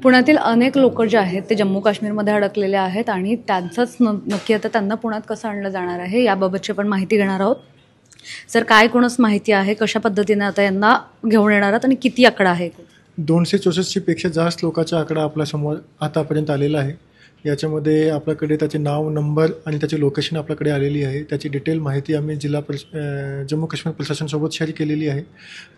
पुण्यातील अनेक लोक जे आहेत ते जम्मू काश्मीरमध्ये अडकलेले आहेत आणि त्यांचंच नक्की आता त्यांना पुण्यात कसं आणलं जाणार आहे याबाबतची आपण माहिती घेणार आहोत. सर, काय कोणास माहिती आहे कशा पद्धतीने आता यांना घेऊन येणार आहात आणि किती आकडा आहे? 264 पेक्षा जास्त लोकांचा आकडा आपल्यासमोर आतापर्यंत आलेला आहे. याच्यामध्ये आपल्याकडे त्याचे नाव, नंबर आणि त्याची लोकेशन आपल्याकडे आलेली आहे. त्याची डिटेल माहिती आम्ही जम्मू काश्मीर प्रशासनासोबत शेअर केलेली आहे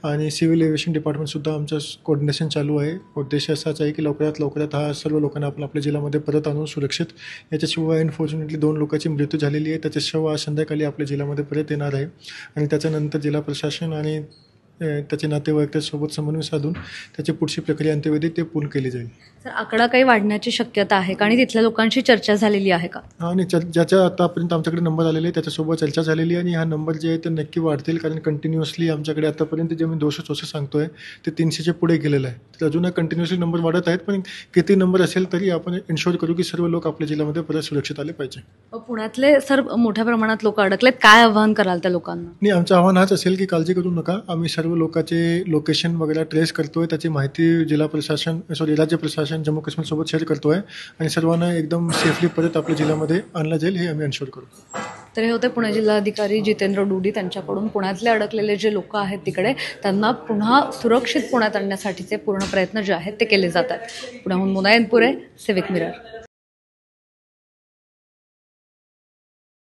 आणि सिव्हिल एव्हिएशन डिपार्टमेंटसुद्धा आमचं कोऑर्डिनेशन चालू आहे. उद्देश असाच आहे की लवकरात हा सर्व लोकांना आपण आपल्या जिल्ह्यामध्ये परत आणून सुरक्षित. याच्याशिवाय अनफॉर्च्युनेटली 2 लोकांची मृत्यू झालेली आहे. त्याच्या शव आज संध्याकाळी आपल्या जिल्ह्यामध्ये परत येणार आहे आणि त्याच्यानंतर जिल्हा प्रशासन आणि त्याचे नातेवाईकांसोबत समन्वय साधून त्याची पुढची प्रक्रिया अंत्यविधी ते पूर्ण केली जाईल. सर, आकडा काही वाढण्याची शक्यता आहे का आणि तिथल्या लोकांशी चर्चा झालेली आहे का? आणि ज्याच्या आतापर्यंत आमच्याकडे नंबर आलेले आहे त्याच्यासोबत चर्चा झालेली आहे आणि हा नंबर जे आहे ते नक्की वाढतील, कारण कंटिन्युअसली आमच्याकडे आतापर्यंत जे मी 264 सांगतोय ते 300च्या पुढे गेलेलं आहे. तर अजूनही कंटिन्युअसली नंबर वाढत आहेत, पण किती नंबर असेल तरी आपण इन्शुअर करू की सर्व लोक आपल्या जिल्ह्यामध्ये परत सुरक्षित आले पाहिजे. पुण्यातले सर मोठ्या प्रमाणात लोक अडकलेत, काय आव्हान कराल त्या लोकांना? नाही, आमचं आव्हान हाच असेल की काळजी करू नका. आम्ही सर्व लोकांचे लोकेशन वगैरे ट्रेस करतोय, त्याची माहिती राज्य प्रशासन जम्मू काश्मीर सोबत शेअर करतोय आणि सर्वांना एकदम सेफली परत आपल्या जिल्ह्यामध्ये आणलं जाईल हे आम्ही एन्शुअर करू. तर हे होते पुणे जिल्हाधिकारी जितेंद्र डुडी. त्यांच्याकडून पुण्यातले अडकलेले जे लोक आहेत तिकडे त्यांना पुन्हा सुरक्षित पुण्यात आणण्यासाठीचे पूर्ण प्रयत्न जे आहेत ते केले जातात. पुण्याहून मुनायनपुरे, सिविक मिरर.